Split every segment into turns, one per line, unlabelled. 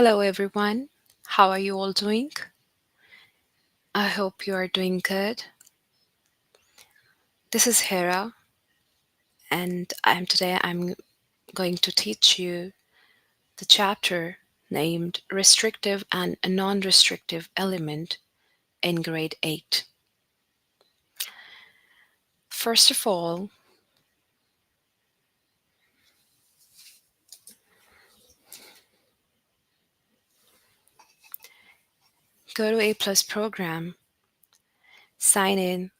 Hello, everyone. How are you all doing? I hope you are doing good. This is Hera, and I'm going to teach you the chapter named Restrictive and a Non-Restrictive Element in Grade 8. First of all, go to A Plus program, sign in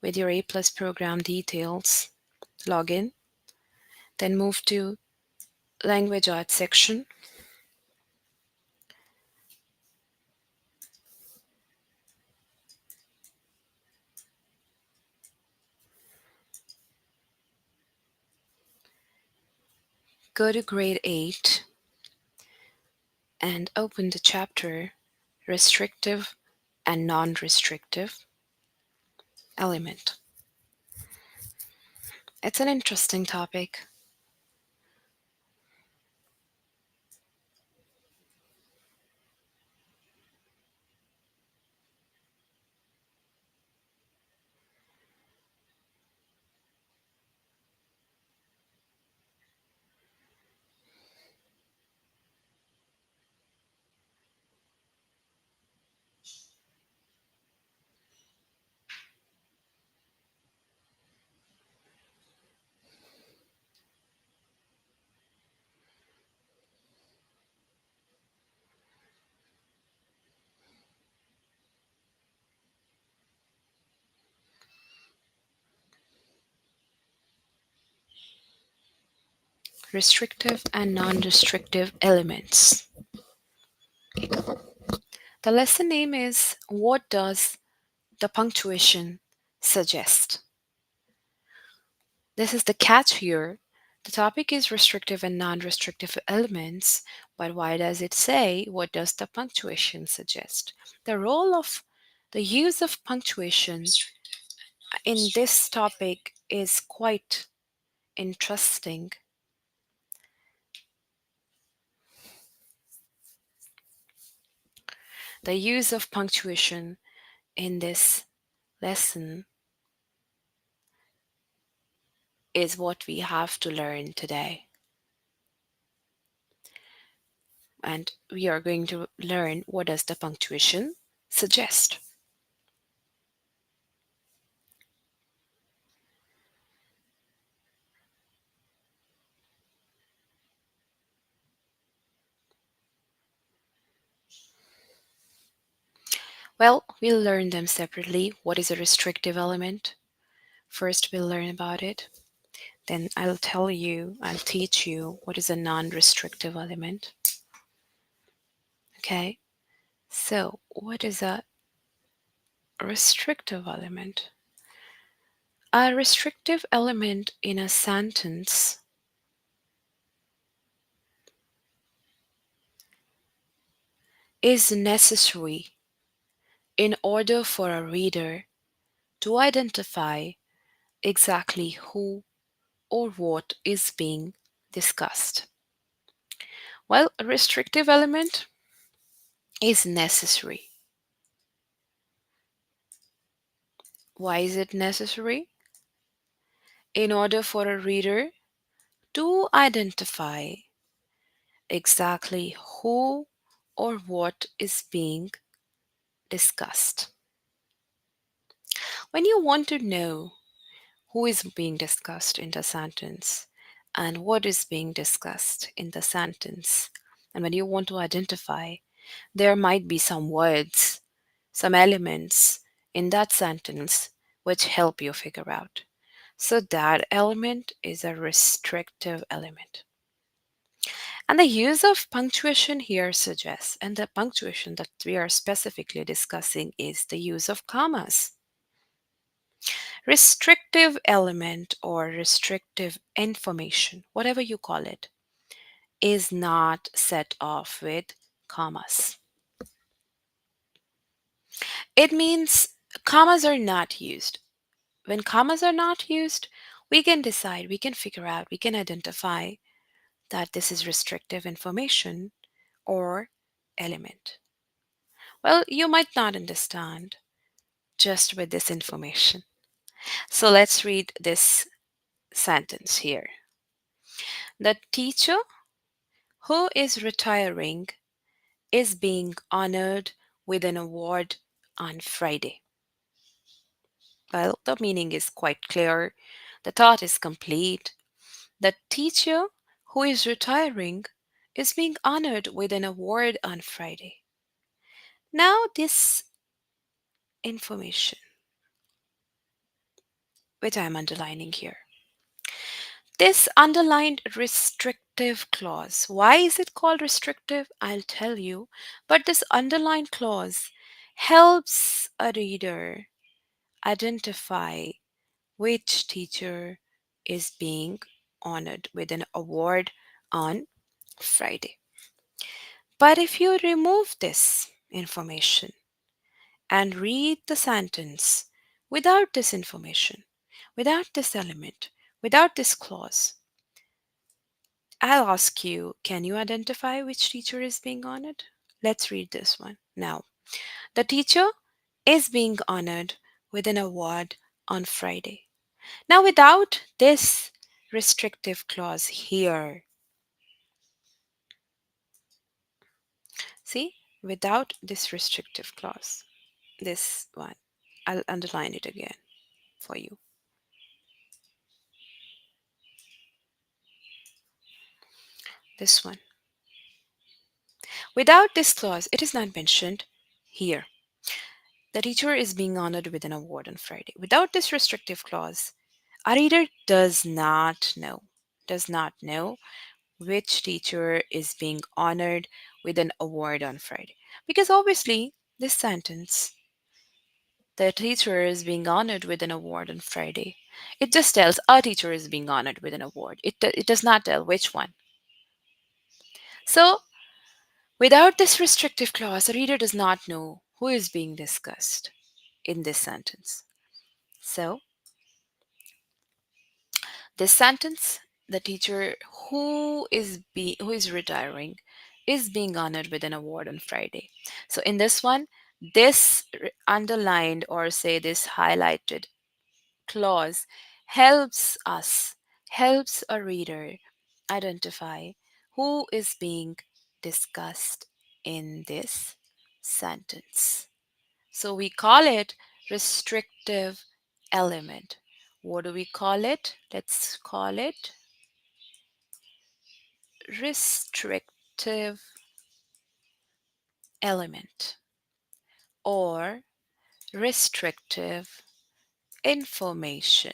with your A Plus program details, log in, then move to Language Arts section. Go to Grade 8 and open the chapter Restrictive and Non-Restrictive Element. It's an interesting topic. Restrictive and non-restrictive elements. The lesson name is What Does the Punctuation Suggest? This is the catch here. The topic is restrictive and non-restrictive elements, but why does it say what does the punctuation suggest? The role of the use of punctuation in this topic is quite interesting. The use of punctuation in this lesson is what we have to learn today. And we are going to learn what does the punctuation suggest. Well, we'll learn them separately. What is a restrictive element? First, we'll learn about it. Then I'll teach you what is a non-restrictive element. Okay, so what is a restrictive element? A restrictive element in a sentence is necessary in order for a reader to identify exactly who or what is being discussed. Well, a restrictive element is necessary. Why is it necessary? In order for a reader to identify exactly who or what is being discussed. When you want to know who is being discussed in the sentence and what is being discussed in the sentence, and when you want to identify, there might be some words, some elements in that sentence which help you figure out. So that element is a restrictive element. And the use of punctuation here suggests, and the punctuation that we are specifically discussing is the use of commas. Restrictive element or restrictive information, whatever you call it, is not set off with commas. It means commas are not used. When commas are not used, we can decide, we can figure out, we can identify that this is restrictive information or element? Well, you might not understand just with this information. So let's read this sentence here. The teacher who is retiring is being honored with an award on Friday. Well, the meaning is quite clear. The thought is complete. The teacher who is retiring is being honored with an award on Friday. Now, this information, which I'm underlining here, this underlined restrictive clause. Why is it called restrictive? I'll tell you. But this underlined clause helps a reader identify which teacher is being honored with an award on Friday. But if you remove this information and read the sentence without this information, without this element, without this clause, I'll ask you, can you identify which teacher is being honored? Let's read this one. Now, the teacher is being honored with an award on Friday. Now, without this restrictive clause here, see, without this restrictive clause, this one, I'll underline it again for you. This one. Without this clause, it is not mentioned here. The teacher is being honored with an award on Friday. Without this restrictive clause, a reader does not know which teacher is being honored with an award on Friday. Because obviously, this sentence, the teacher is being honored with an award on Friday, it just tells a teacher is being honored with an award. It does not tell which one. So, without this restrictive clause, the reader does not know who is being discussed in this sentence. So, this sentence, the teacher who is retiring is being honored with an award on Friday. So in this one, this underlined or say this highlighted clause helps us, helps a reader identify who is being discussed in this sentence. So we call it restrictive element. What do we call it? Let's call it restrictive element or restrictive information.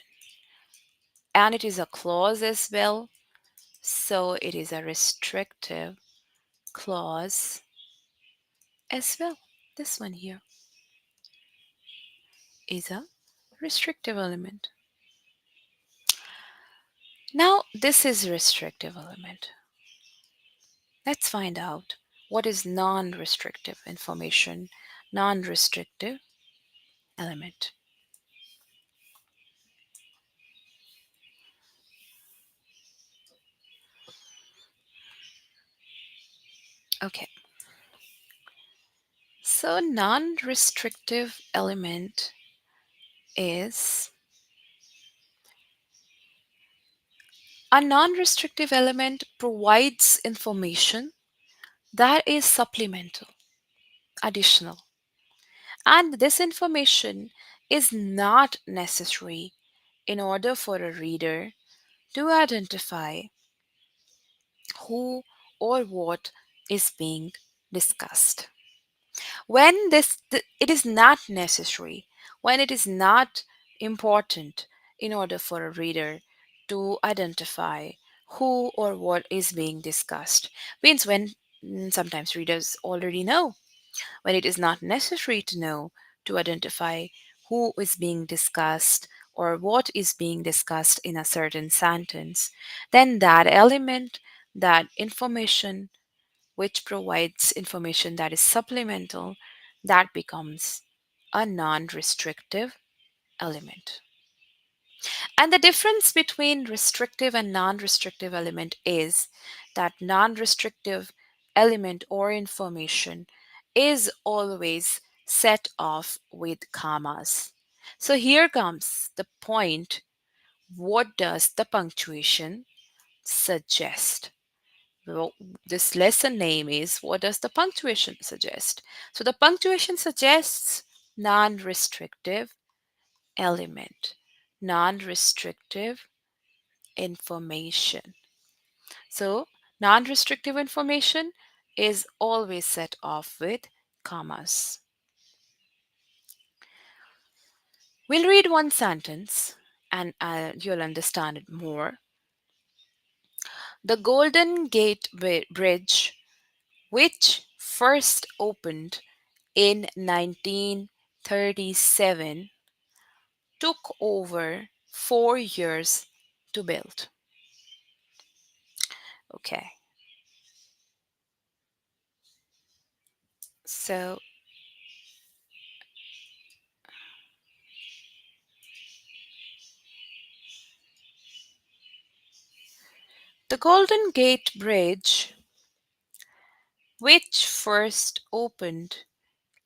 And it is a clause as well. So it is a restrictive clause as well. This one here is a restrictive element. Now, this is restrictive element. Let's find out what is non-restrictive information, non-restrictive element. Okay, so non-restrictive element is a non-restrictive element provides information that is supplemental, additional, and this information is not necessary in order for a reader to identify who or what is being discussed. When it is not necessary, when it is not important in order for a reader to identify who or what is being discussed, means when sometimes readers already know, when it is not necessary to know to identify who is being discussed or what is being discussed in a certain sentence, then that element, that information which provides information that is supplemental, that becomes a non restrictive element. And the difference between restrictive and non restrictive element is that non restrictive element or information is always set off with commas. So here comes the point. What does the punctuation suggest? Well, this lesson name is What Does the Punctuation Suggest? So the punctuation suggests non restrictive element, non restrictive information. So non restrictive information is always set off with commas. We'll read one sentence and you'll understand it more. The Golden Gate Bridge, which first opened in 1937, took over 4 years to build. Okay, so the Golden Gate Bridge, which first opened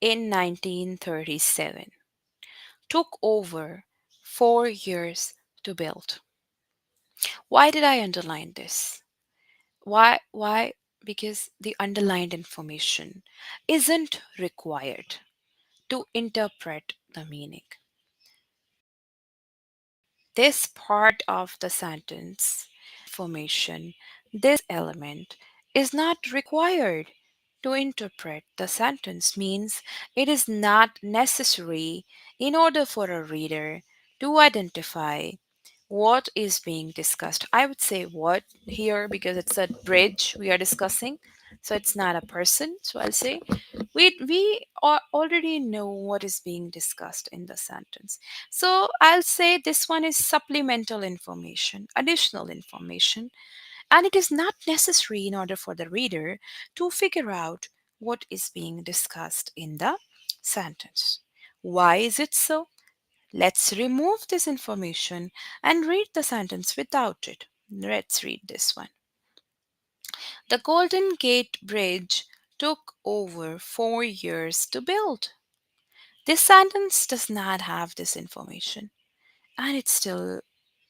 in 1937, took over 4 years to build. Why did I underline this? Why? Because the underlined information isn't required to interpret the meaning. This part of the sentence, information, this element is not required to interpret the sentence, means it is not necessary in order for a reader to identify what is being discussed. I would say what here because it's a bridge we are discussing. So it's not a person. So I'll say we already know what is being discussed in the sentence. So I'll say this one is supplemental information, additional information, and it is not necessary in order for the reader to figure out what is being discussed in the sentence. Why is it so? Let's remove this information and read the sentence without it. Let's read this one. The Golden Gate Bridge took over 4 years to build. This sentence does not have this information, and it still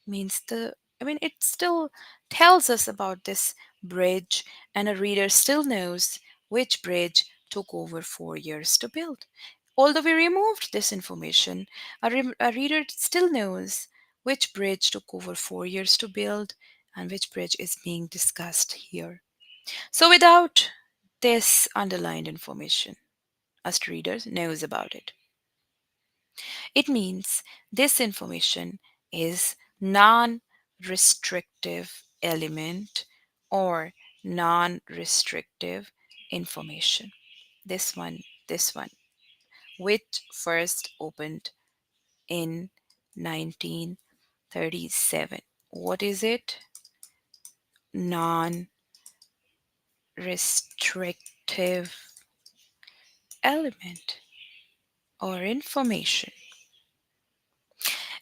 means it still tells us about this bridge, and a reader still knows which bridge took over 4 years to build. Although we removed this information, a reader still knows which bridge took over 4 years to build and which bridge is being discussed here. So without this underlined information, us readers knows about it. It means this information is non-restrictive element or non-restrictive information. This one, which first opened in 1937. What is it? Non-restrictive element or information.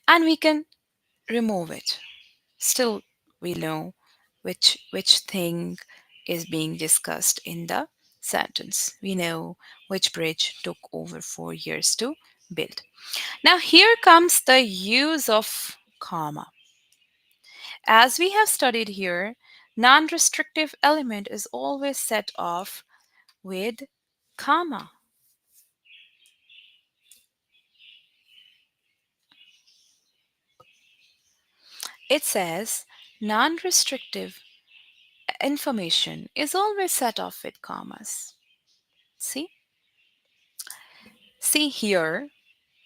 And we can remove it. Still, we know which thing is being discussed in the sentence. We know which bridge took over 4 years to build. Now here comes the use of comma. As we have studied here, non-restrictive element is always set off with comma. It says non-restrictive information is always set off with commas. See? See here,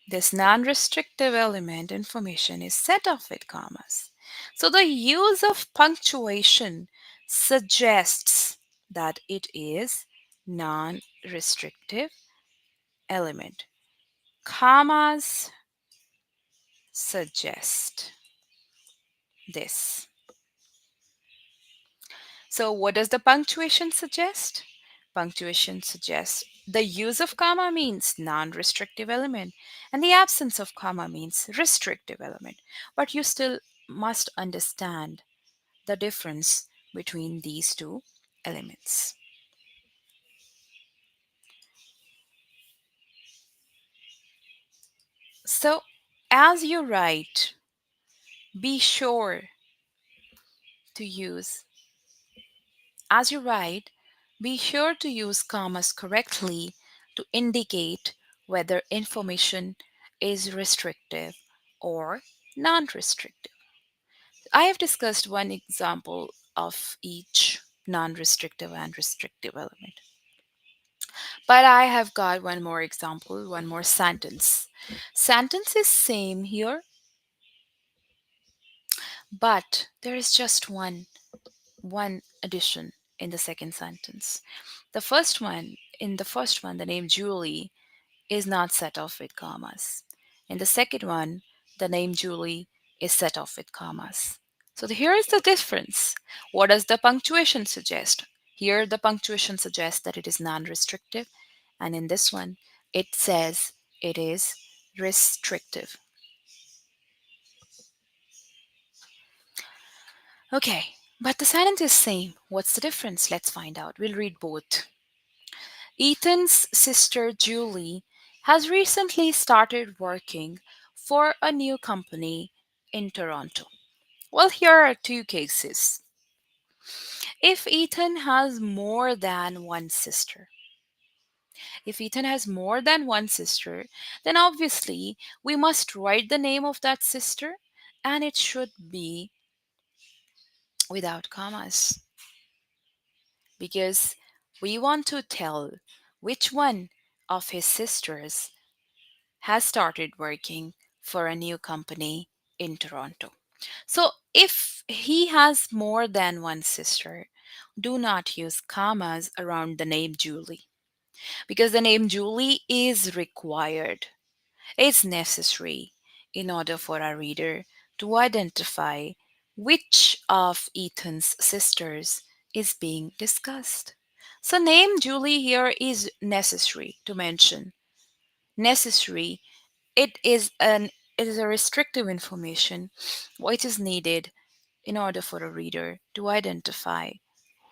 this non-restrictive element information is set off with commas. So the use of punctuation suggests that it is non-restrictive element. Commas suggest this. So what does the punctuation suggest? Punctuation suggests the use of comma means non-restrictive element and the absence of comma means restrictive element. But you still must understand the difference between these two elements. So, as you write, be sure to use, as you write, be sure to use commas correctly to indicate whether information is restrictive or non restrictive. I have discussed one example of each non restrictive and restrictive element. But I have got one more example, one more sentence. Sentence is same here, but there is just one addition in the second sentence. In the first one, the name Julie is not set off with commas. In the second one, the name Julie is set off with commas. So here is the difference. What does the punctuation suggest? Here, the punctuation suggests that it is non restrictive, and in this one, it says it is restrictive. Okay, but the sentence is same. What's the difference? Let's find out. We'll read both. Ethan's sister Julie has recently started working for a new company in Toronto. Well, here are two cases. If Ethan has more than one sister, if Ethan has more than one sister, then obviously we must write the name of that sister and it should be without commas because we want to tell which one of his sisters has started working for a new company in Toronto. So if he has more than one sister, do not use commas around the name Julie because the name Julie is required. It's necessary in order for our reader to identify which of Ethan's sisters is being discussed. So name Julie here is necessary to mention. Necessary, it is a restrictive information which is needed in order for a reader to identify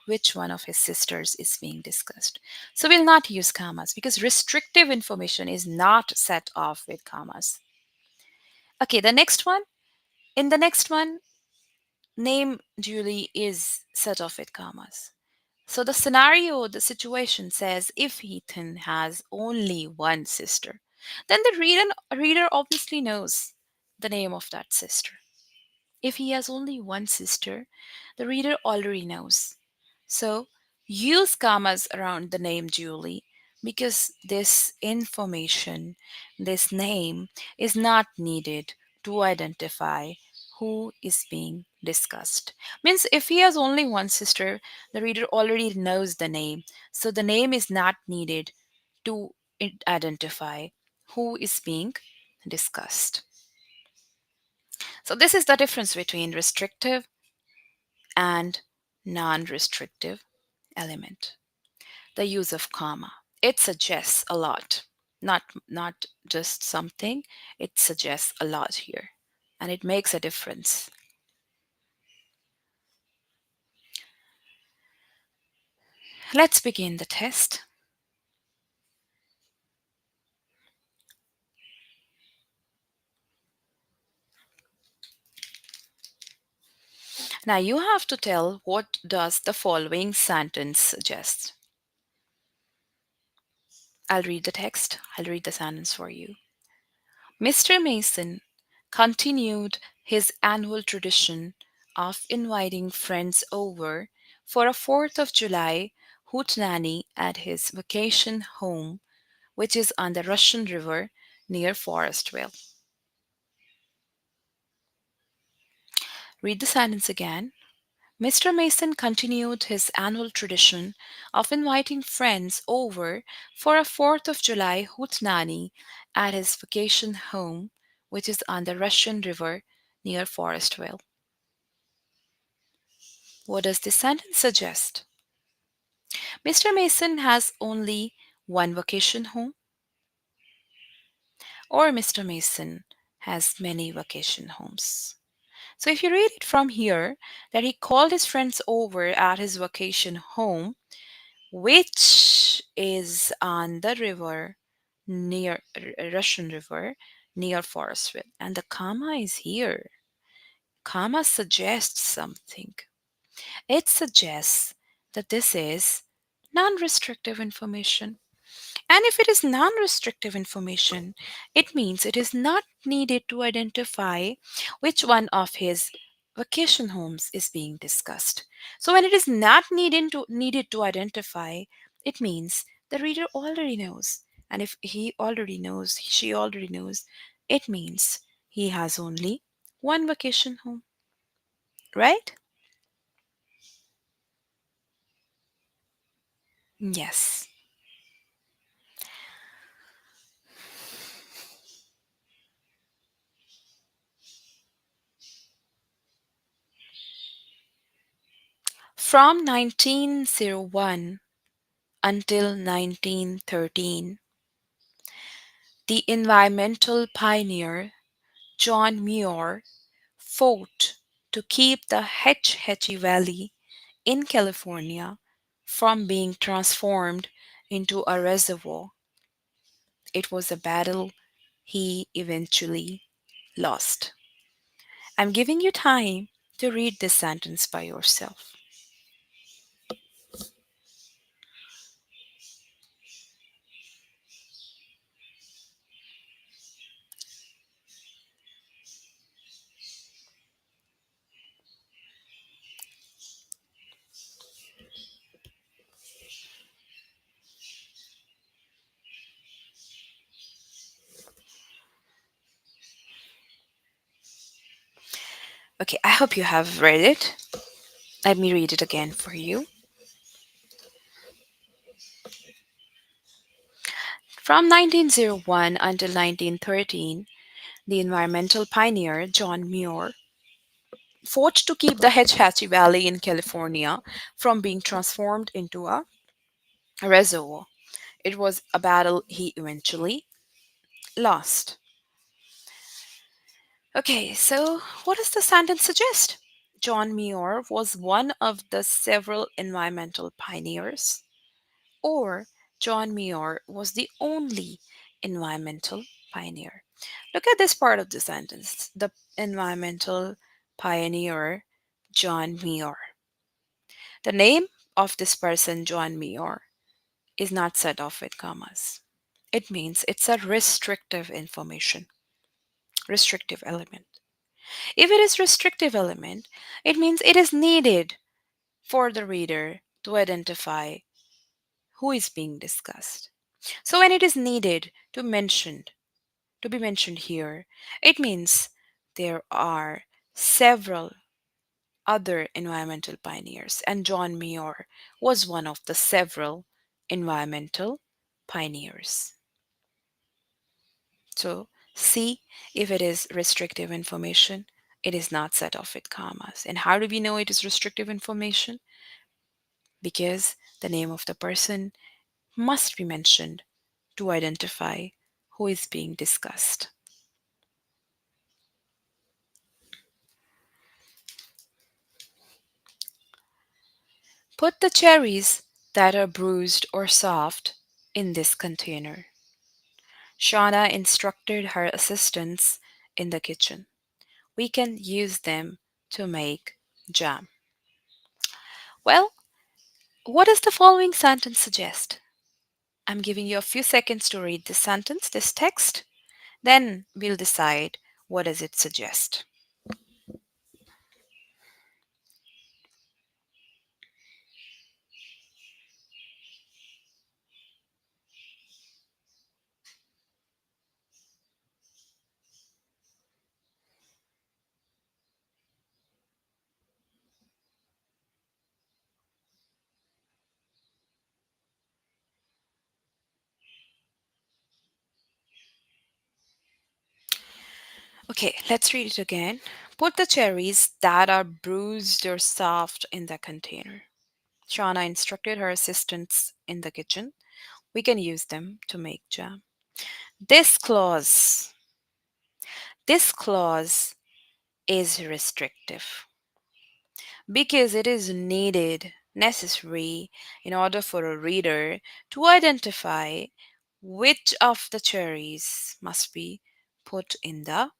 which one of his sisters is being discussed. So we'll not use commas because restrictive information is not set off with commas. Okay, the next one. In the next one, name Julie is set off with commas. So the scenario, the situation says if Ethan has only one sister, then the reader obviously knows the name of that sister. If he has only one sister, the reader already knows. So use commas around the name Julie because this information, this name, is not needed to identify who is being discussed. Means if he has only one sister, the reader already knows the name. So the name is not needed to identify who is being discussed. So this is the difference between restrictive and non-restrictive element. The use of comma. It suggests a lot. Not just something, it suggests a lot here. And it makes a difference. Let's begin the test. Now you have to tell what does the following sentence suggest. I'll read the text. I'll read the sentence for you. Mr. Mason continued his annual tradition of inviting friends over for a 4th of July hootenanny at his vacation home, which is on the Russian River near Forestville. Read the sentence again. Mr. Mason continued his annual tradition of inviting friends over for a 4th of July hootenanny at his vacation home, which is on the Russian River near Forestville. What does this sentence suggest? Mr. Mason has only one vacation home, or Mr. Mason has many vacation homes. So if you read it from here, that he called his friends over at his vacation home, which is on the river near Russian River near Forestville. And the comma is here. Comma suggests something. It suggests that this is non restrictive information. And if it is non restrictive information, it means it is not needed to identify which one of his vacation homes is being discussed. So when it is not needed to identify, it means the reader already knows. And if he already knows, she already knows, it means he has only one vacation home, right? Yes. From 1901 until 1913, the environmental pioneer John Muir fought to keep the Hetch Hetchy Valley in California from being transformed into a reservoir. It was a battle he eventually lost. I'm giving you time to read this sentence by yourself. Okay, I hope you have read it. Let me read it again for you. From 1901 until 1913, the environmental pioneer John Muir fought to keep the Hetch Valley in California from being transformed into a reservoir. It was a battle he eventually lost. Okay, so what does the sentence suggest? John Muir was one of the several environmental pioneers, or John Muir was the only environmental pioneer. Look at this part of the sentence. The environmental pioneer, John Muir. The name of this person, John Muir, is not set off with commas. It means it's a restrictive information, restrictive element. If it is restrictive element, it means it is needed for the reader to identify who is being discussed. So when it is needed to be mentioned here, it means there are several other environmental pioneers, and John Muir was one of the several environmental pioneers. So, see if it is restrictive information, it is not set off with commas. And how do we know it is restrictive information? Because the name of the person must be mentioned to identify who is being discussed. Put the cherries that are bruised or soft in this container. Shauna instructed her assistants in the kitchen. We can use them to make jam. Well, what does the following sentence suggest? I'm giving you a few seconds to read this sentence, this text. Then we'll decide what does it suggest. Okay, let's read it again. Put the cherries that are bruised or soft in the container. Shauna instructed her assistants in the kitchen. We can use them to make jam. This clause, this clause is restrictive because it is needed, necessary in order for a reader to identify which of the cherries must be put in the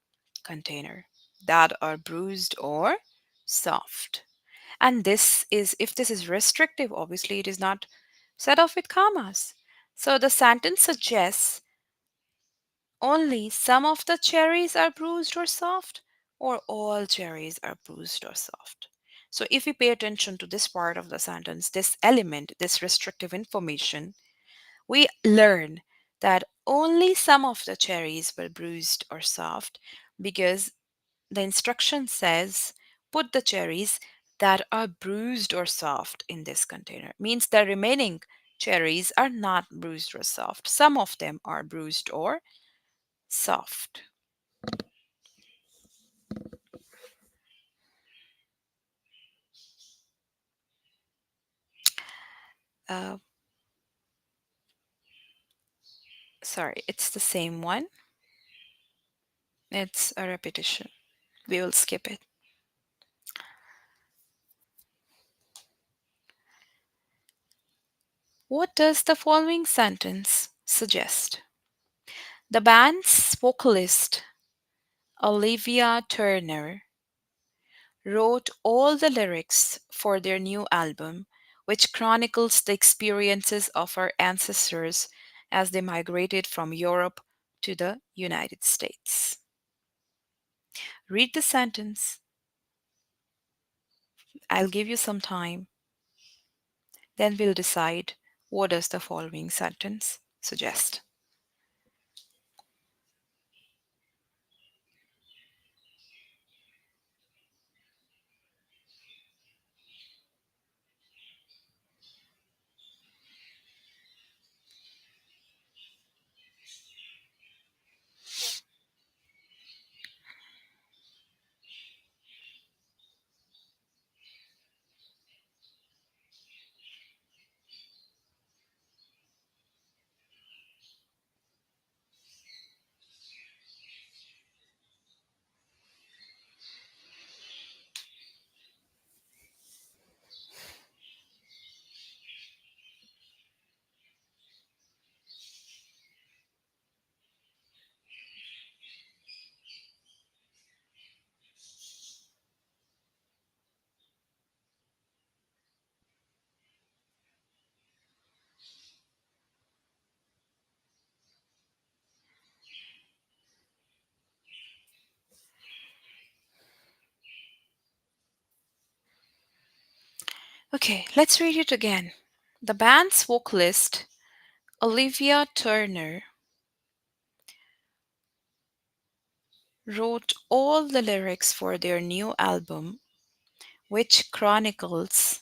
container that are bruised or soft. And this is, if this is restrictive, obviously it is not set off with commas. So the sentence suggests only some of the cherries are bruised or soft, or all cherries are bruised or soft. So if we pay attention to this part of the sentence, this element, this restrictive information, we learn that only some of the cherries were bruised or soft because the instruction says put the cherries that are bruised or soft in this container. Means the remaining cherries are not bruised or soft. Some of them are bruised or soft. Uh, Sorry, it's the same one. It's a repetition. We will skip it. What does the following sentence suggest? The band's vocalist, Olivia Turner, wrote all the lyrics for their new album, which chronicles the experiences of our ancestors as they migrated from Europe to the United States. Read the sentence. I'll give you some time. Then we'll decide what does the following sentence suggest. Okay, let's read it again. The band's vocalist, Olivia Turner, wrote all the lyrics for their new album, which chronicles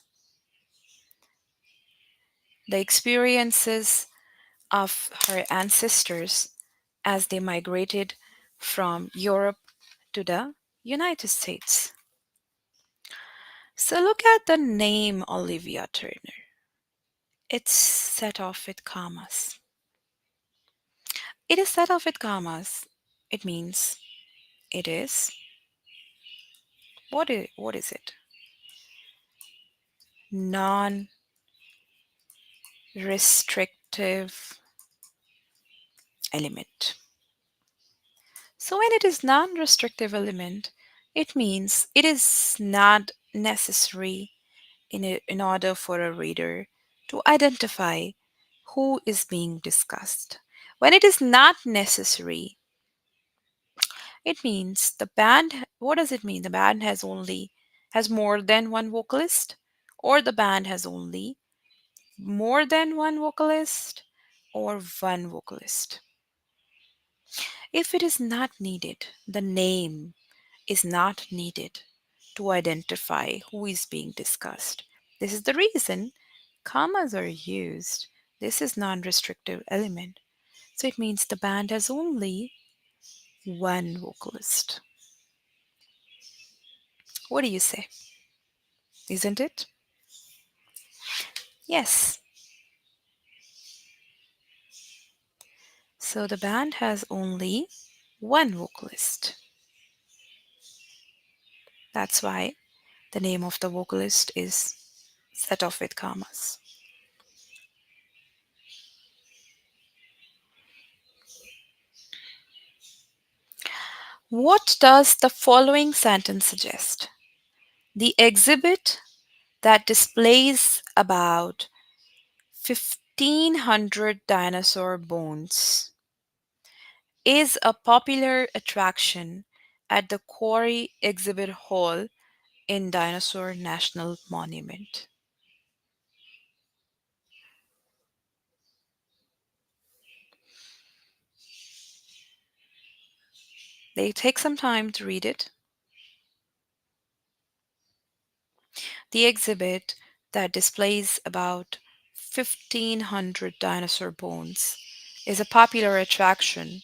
the experiences of her ancestors as they migrated from Europe to the United States. So look at the name Olivia Turner. It's set off with commas. It is set off with commas. It means it is. What is it? Non restrictive element. So when it is non restrictive element, it means it is not necessary in order for a reader to identify who is being discussed. When it is not necessary, it means the band, what does it mean? The band has more than one vocalist, or the band has only more than one vocalist, or one vocalist. If it is not needed, the name is not needed to identify who is being discussed. This is the reason commas are used. This is non-restrictive element. So it means the band has only one vocalist. What do you say? Isn't it? Yes. So the band has only one vocalist. That's why the name of the vocalist is set off with commas. What does the following sentence suggest? The exhibit that displays about 1500 dinosaur bones is a popular attraction at the Quarry Exhibit Hall in Dinosaur National Monument. They take some time to read it. The exhibit that displays about 1500 dinosaur bones is a popular attraction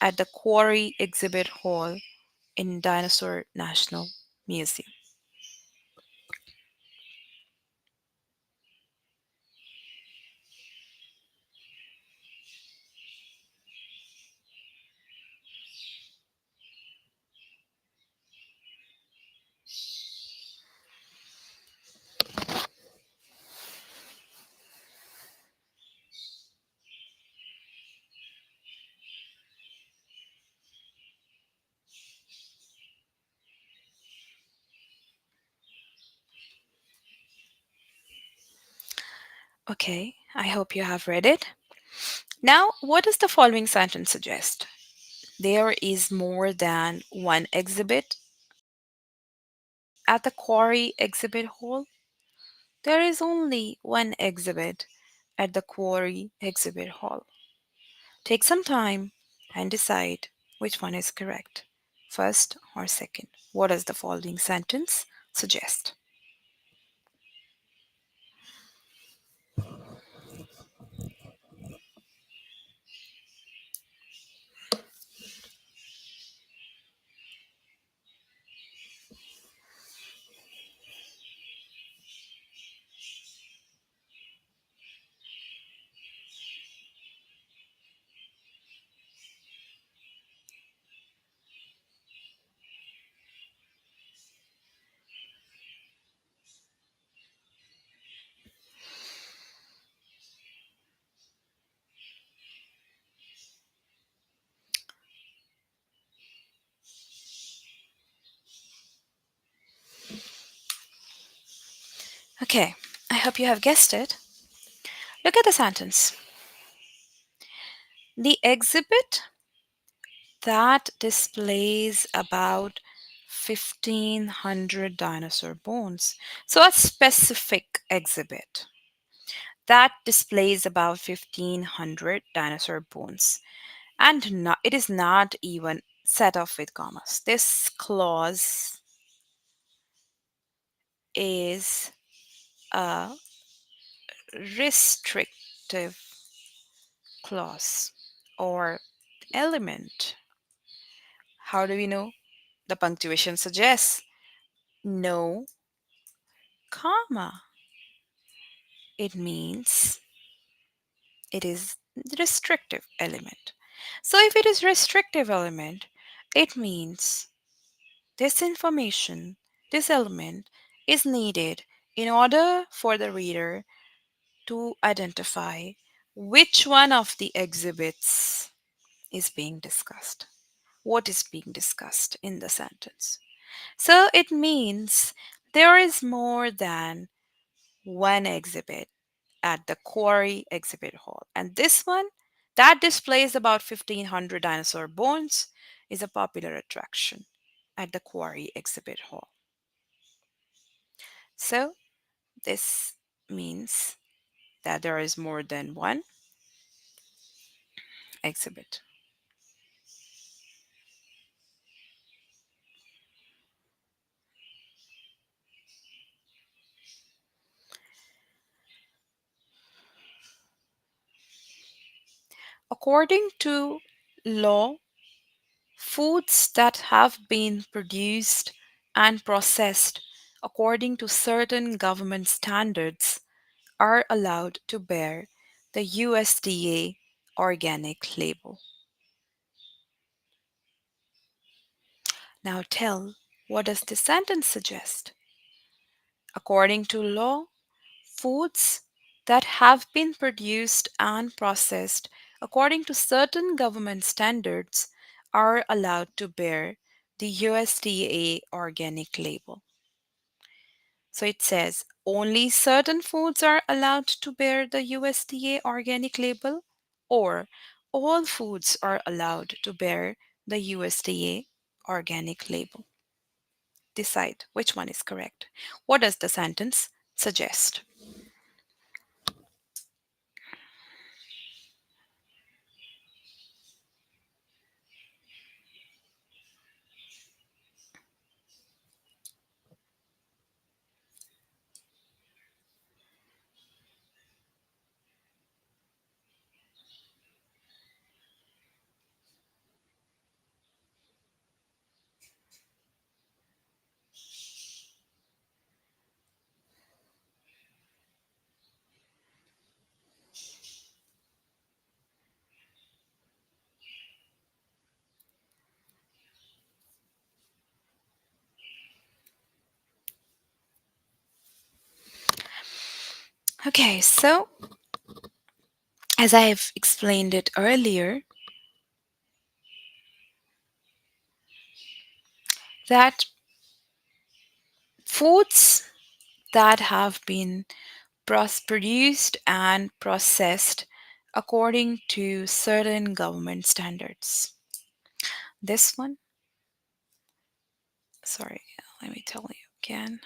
at the Quarry Exhibit Hall in Dinosaur National Museum. Okay, I hope you have read it. Now, what does the following sentence suggest? There is more than one exhibit at the Quarry Exhibit Hall. There is only one exhibit at the Quarry Exhibit Hall. Take some time and decide which one is correct, first or second. What does the following sentence suggest? Okay, I hope you have guessed it. Look at the sentence. The exhibit that displays about 1500 dinosaur bones. So, a specific exhibit that displays about 1500 dinosaur bones. And it is not even set off with commas. This clause is a restrictive clause or element. How do we know? The punctuation suggests no comma. It means it is the restrictive element. So if it is restrictive element, it means this information, this element is needed in order for the reader to identify which one of the exhibits is being discussed. What is being discussed in the sentence? So it means there is more than one exhibit at the Quarry Exhibit Hall. And this one that displays about 1500 dinosaur bones is a popular attraction at the Quarry Exhibit Hall. So this means that there is more than one exhibit. According to law, foods that have been produced and processed according to certain government standards are allowed to bear the USDA organic label. Now tell, what does this sentence suggest? According to law, foods that have been produced and processed according to certain government standards are allowed to bear the USDA organic label. So it says only certain foods are allowed to bear the USDA organic label, or all foods are allowed to bear the USDA organic label. Decide which one is correct. What does the sentence suggest? Okay, so as I have explained it earlier, that foods that have been produced and processed according to certain government standards. This one, sorry, let me tell you again.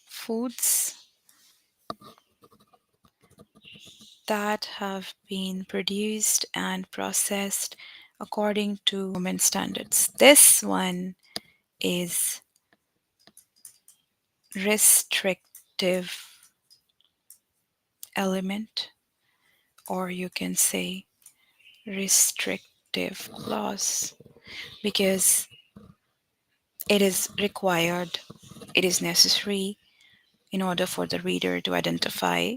Foods that have been produced and processed according to government standards. This one is restrictive element, or you can say restrictive clause, because it is required, it is necessary in order for the reader to identify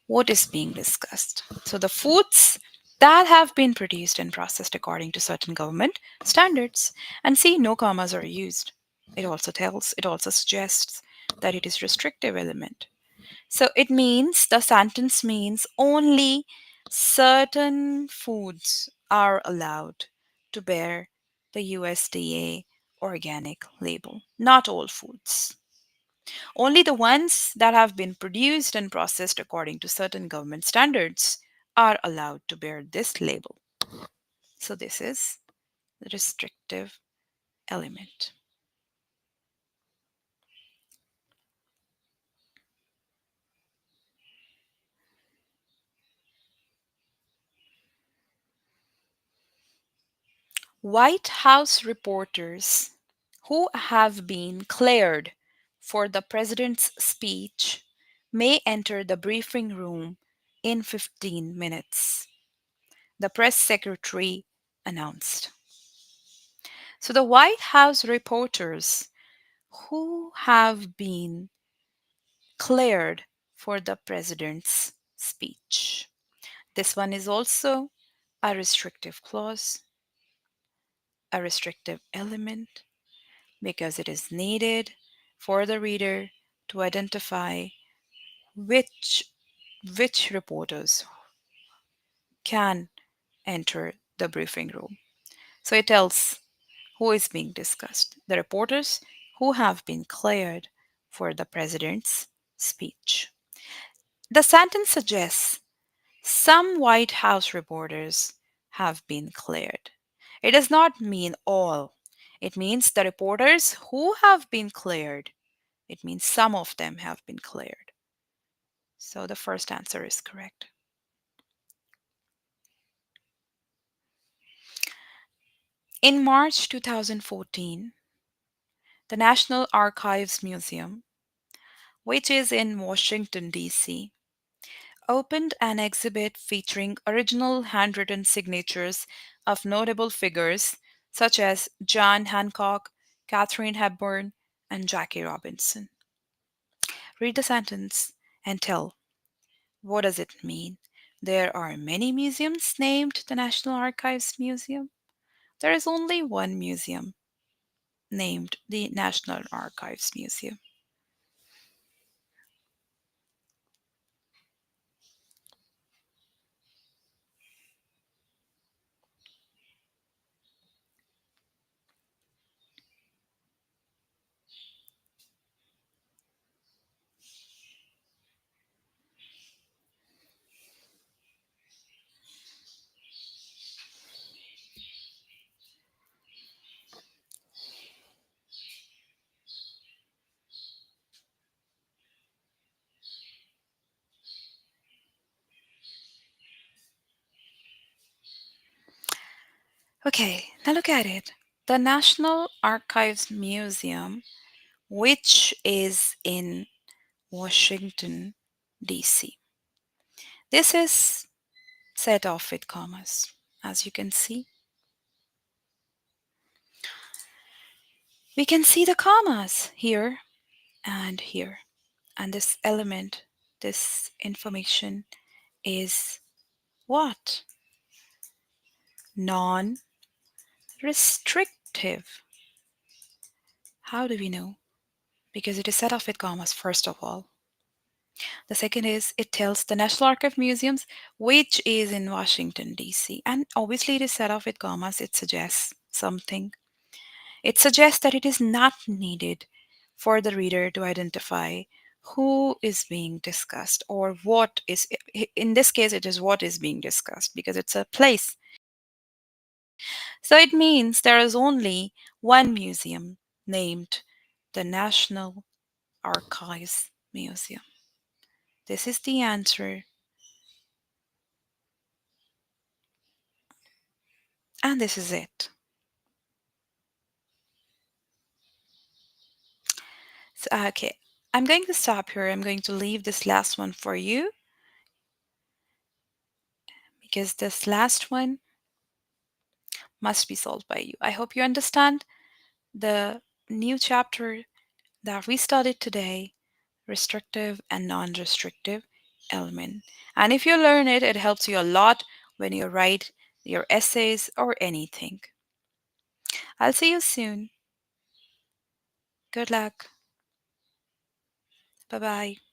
what is being discussed. So, the foods that have been produced and processed according to certain government standards, and see, no commas are used. It also suggests that it is restrictive element. So, it means the sentence means only certain foods are allowed to bear the USDA organic label, not all foods. Only the ones that have been produced and processed according to certain government standards are allowed to bear this label. So this is the restrictive element. White House reporters who have been cleared for the president's speech may enter the briefing room in 15 minutes, the press secretary announced. So the White House reporters who have been cleared for the president's speech. This one is also a restrictive clause, a restrictive element, because it is needed for the reader to identify which reporters can enter the briefing room. So it tells who is being discussed. The reporters who have been cleared for the president's speech. The sentence suggests some White House reporters have been cleared. It does not mean all. It means the reporters who have been cleared. It means some of them have been cleared. So the first answer is correct. In March 2014, the National Archives Museum, which is in Washington, D.C., opened an exhibit featuring original handwritten signatures of notable figures such as John Hancock, Katharine Hepburn, and Jackie Robinson. Read the sentence and tell, what does it mean? There are many museums named the National Archives Museum. There is only one museum named the National Archives Museum. Okay, now look at it. The National Archives Museum, which is in Washington, D.C. This is set off with commas. As you can see, we can see the commas here and here. And this element, this information is what? Non restrictive. How do we know? Because it is set off with commas, first of all. The second is it tells the National Archive Museums, which is in Washington, D.C. And obviously, it is set off with commas. It suggests something. It suggests that it is not needed for the reader to identify who is being discussed or what is, in this case, it is what is being discussed because it's a place. So it means there is only one museum named the National Archives Museum. This is the answer, and this is it. So, okay, I'm going to stop here. I'm going to leave this last one for you because this last one must be solved by you. I hope you understand the new chapter that we studied today, restrictive and non restrictive element. And if you learn it, it helps you a lot when you write your essays or anything. I'll see you soon. Good luck. Bye bye.